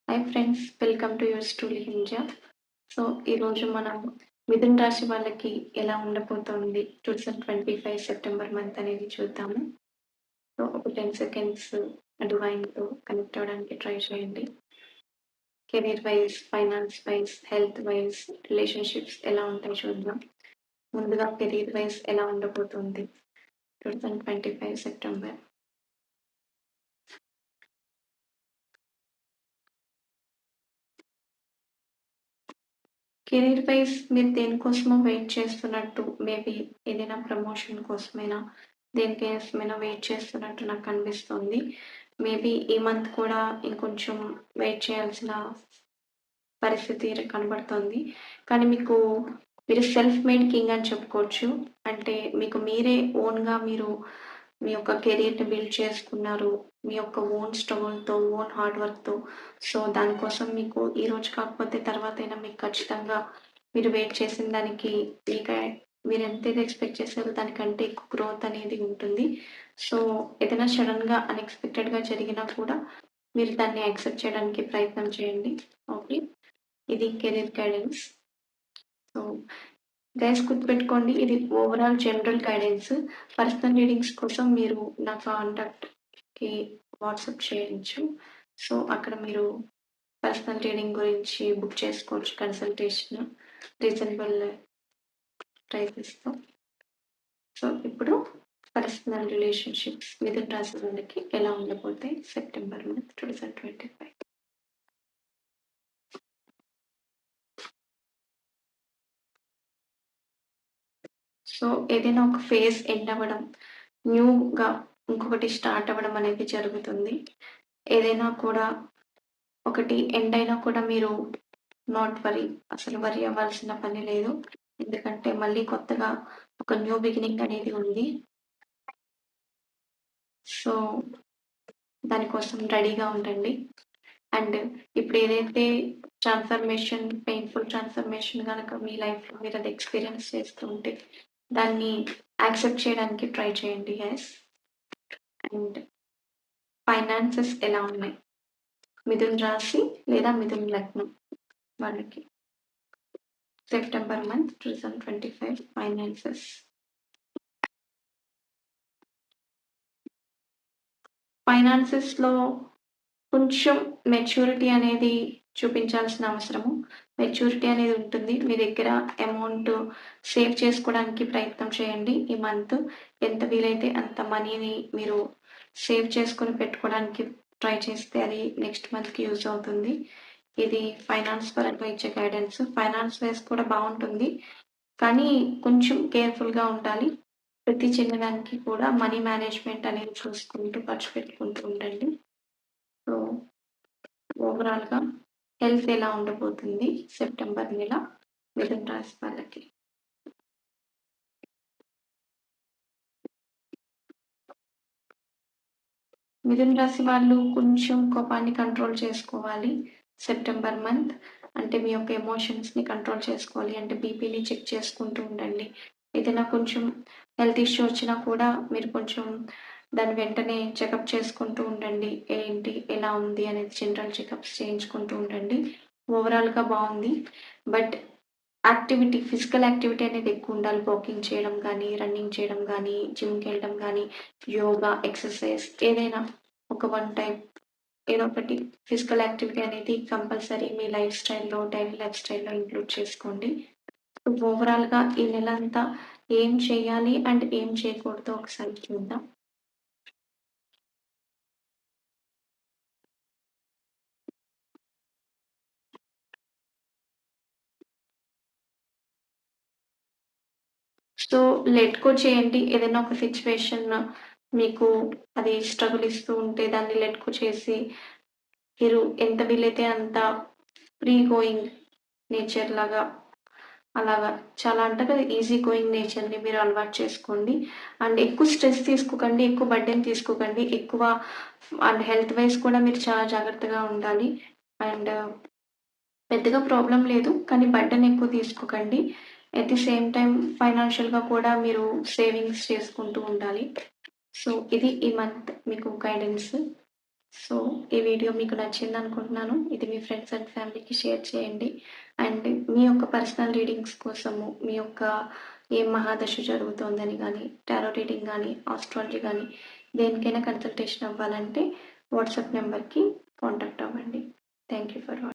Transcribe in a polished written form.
Hi friends, welcome to yours truly హింజా. So ఈరోజు మనం మిథున్ రాశి వాళ్ళకి ఎలా ఉండబోతోంది 2025 సెప్టెంబర్ మంత్ అనేది చూద్దాము. సో ఒక 10 సెకండ్స్ డివైన్తో కనెక్ట్ అవ్వడానికి ట్రై చేయండి. Career wise, finance wise, health wise, relationships ఎలా ఉంటాయి చూద్దాం. ముందుగా కెరీర్ వైజ్ ఎలా ఉండబోతుంది 2025 సెప్టెంబర్. కెరీర్ వైజ్ మీరు దేనికోసమో వెయిట్ చేస్తున్నట్టు, మేబీ ఏదైనా ప్రమోషన్ కోసమైనా దేనికోసమైనా వెయిట్ చేస్తున్నట్టు నాకు అనిపిస్తుంది. మేబీ ఈ మంత్ కూడా ఇంకొంచెం వెయిట్ చేయాల్సిన పరిస్థితి కనబడుతోంది. కానీ మీరు సెల్ఫ్ మేడ్ కింగ్ అని చెప్పుకోవచ్చు. అంటే మీకు మీరే ఓన్గా మీ యొక్క కెరీర్ని బిల్డ్ చేసుకున్నారు. మీ యొక్క ఓన్ స్ట్రగుల్తో, ఓన్ హార్డ్ వర్క్తో. సో దానికోసం మీకు ఈ రోజు కాకపోతే తర్వాత అయినా మీకు ఖచ్చితంగా మీరు వెయిట్ చేసిన దానికి మీరు ఎంతైతే ఎక్స్పెక్ట్ చేశారో దానికంటే ఎక్కువ గ్రోత్ అనేది ఉంటుంది. సో ఏదైనా సడన్గా అన్ఎక్స్పెక్టెడ్గా జరిగినా కూడా మీరు దాన్ని యాక్సెప్ట్ చేయడానికి ప్రయత్నం చేయండి. ఓకే, ఇది కెరీర్ గైడెన్స్. సో గైస్ గుర్తుపెట్టుకోండి, ఇది overall general guidance. Personal readings కోసం మీరు నా కాంటాక్ట్కి వాట్సాప్ చేయొచ్చు. సో అక్కడ మీరు పర్సనల్ రీడింగ్ గురించి బుక్ చేసుకోవచ్చు, కన్సల్టేషన్ రీజనబుల్ ప్రైసెస్తో. సో ఇప్పుడు పర్సనల్ రిలేషన్షిప్స్ మిథున రాశి వాళ్ళకి ఎలా ఉండబోతాయి సెప్టెంబర్ మంత్ 2025. సో ఏదైనా ఒక ఫేజ్ ఎండ్ అవ్వడం, న్యూగా ఇంకొకటి స్టార్ట్ అవ్వడం అనేది జరుగుతుంది. ఏదైనా కూడా ఒకటి ఎండ్ అయినా కూడా మీరు నాట్ వరీ, అసలు వరీ అవ్వాల్సిన పని లేదు. ఎందుకంటే మళ్ళీ కొత్తగా ఒక న్యూ బిగినింగ్ అనేది ఉంది. సో దానికోసం రెడీగా ఉండండి. అండ్ ఇప్పుడు ఏదైతే ట్రాన్స్ఫర్మేషన్, పెయిన్ఫుల్ ట్రాన్స్ఫర్మేషన్ కనుక మీ లైఫ్లో మీరు అది ఎక్స్పీరియన్స్ చేస్తూ ఉంటే దాన్ని యాక్సెప్ట్ చేయడానికి ట్రై చేయండి గైస్. అండ్ ఫైనాన్సెస్ ఎలా ఉన్నాయి మిథున్ రాశి లేదా మిథున్ లగ్నం వాళ్ళకి సెప్టెంబర్ మంత్ 2025 ఫైనాన్సెస్. ఫైనాన్సెస్లో కొంచెం మెచ్యూరిటీ అనేది చూపించాల్సిన అవసరము, మెచ్యూరిటీ అనేది ఉంటుంది. మీ దగ్గర అమౌంట్ సేవ్ చేసుకోవడానికి ప్రయత్నం చేయండి. ఈ మంత్ ఎంత వీలైతే అంత మనీని మీరు సేవ్ చేసుకొని పెట్టుకోవడానికి ట్రై చేస్తే అది నెక్స్ట్ మంత్కి యూజ్ అవుతుంది. ఇది ఫైనాన్స్ పరంగా ఇచ్చే గైడెన్స్. ఫైనాన్స్ వైజ్ కూడా బాగుంటుంది, కానీ కొంచెం కేర్ఫుల్గా ఉండాలి. ప్రతి చిన్నదానికి కూడా మనీ మేనేజ్మెంట్ అనేది చూసుకుంటూ ఖర్చు పెట్టుకుంటూ ఉండండి. సో ఓవరాల్గా హెల్త్ ఎలా ఉండబోతుంది సెప్టెంబర్ నెల మిథున రాశి వాళ్ళకి. మిథున రాశి వాళ్ళు కొంచెం కోపాన్ని కంట్రోల్ చేసుకోవాలి సెప్టెంబర్ మంత్. అంటే మీ యొక్క ఎమోషన్స్ని కంట్రోల్ చేసుకోవాలి. అంటే బీపీని చెక్ చేసుకుంటూ ఉండండి. ఏదైనా కొంచెం హెల్త్ ఇష్యూ వచ్చినా కూడా మీరు కొంచెం దాన్ని వెంటనే చెకప్ చేసుకుంటూ ఉండండి. ఏంటి ఎలా ఉంది అనేది జనరల్ చెకప్స్ చేయించుకుంటూ ఉండండి. ఓవరాల్గా బాగుంది, బట్ ఫిజికల్ యాక్టివిటీ అనేది ఎక్కువ ఉండాలి. వాకింగ్ చేయడం కానీ, రన్నింగ్ చేయడం కానీ, జిమ్కి వెళ్ళడం కానీ, యోగా, ఎక్సర్సైజ్ ఏదైనా ఒక వన్ టైం ఏదో ఒకటి ఫిజికల్ యాక్టివిటీ అనేది కంపల్సరీ మీ డైలీ లైఫ్ స్టైల్లో ఇంక్లూడ్ చేసుకోండి. ఓవరాల్గా ఈ నెల అంతా ఏం చేయాలి అండ్ ఏం చేయకూడదో ఒకసారి చూద్దాం. సో లెట్ గో చేయండి. ఏదైనా ఒక సిచ్యువేషన్ మీకు అది స్ట్రగుల్ ఇస్తూ ఉంటే దాన్ని లెట్ గో చేసి మీరు ఎంత వీలైతే అంత ఫ్రీ గోయింగ్ నేచర్ లాగా అలాగా చాలా అంటారు కదా, ఈజీ గోయింగ్ నేచర్ని మీరు అలవాటు చేసుకోండి. అండ్ ఎక్కువ స్ట్రెస్ తీసుకోకండి, ఎక్కువ బర్డెన్ తీసుకోకండి, అండ్ హెల్త్ వైజ్ కూడా మీరు చాలా జాగ్రత్తగా ఉండాలి. అండ్ పెద్దగా ప్రాబ్లం లేదు, కానీ బర్డెన్ ఎక్కువ తీసుకోకండి. ఎట్ ది సేమ్ టైం ఫైనాన్షియల్గా కూడా మీరు సేవింగ్స్ చేసుకుంటూ ఉండాలి. సో ఇది ఈ మంత్ మీకు గైడెన్స్. సో ఈ వీడియో మీకు నచ్చింది అనుకుంటున్నాను. ఇది మీ ఫ్రెండ్స్ అండ్ ఫ్యామిలీకి షేర్ చేయండి. అండ్ మీ యొక్క పర్సనల్ రీడింగ్స్ కోసము మీ యొక్క ఏ మహాదశ జరుగుతోందని కానీ, టారో రీడింగ్ కానీ, ఆస్ట్రాలజీ కానీ దేనికైనా కన్సల్టేషన్ అవ్వాలంటే వాట్సాప్ నెంబర్కి కాంటాక్ట్ అవ్వండి. Thank you for watching.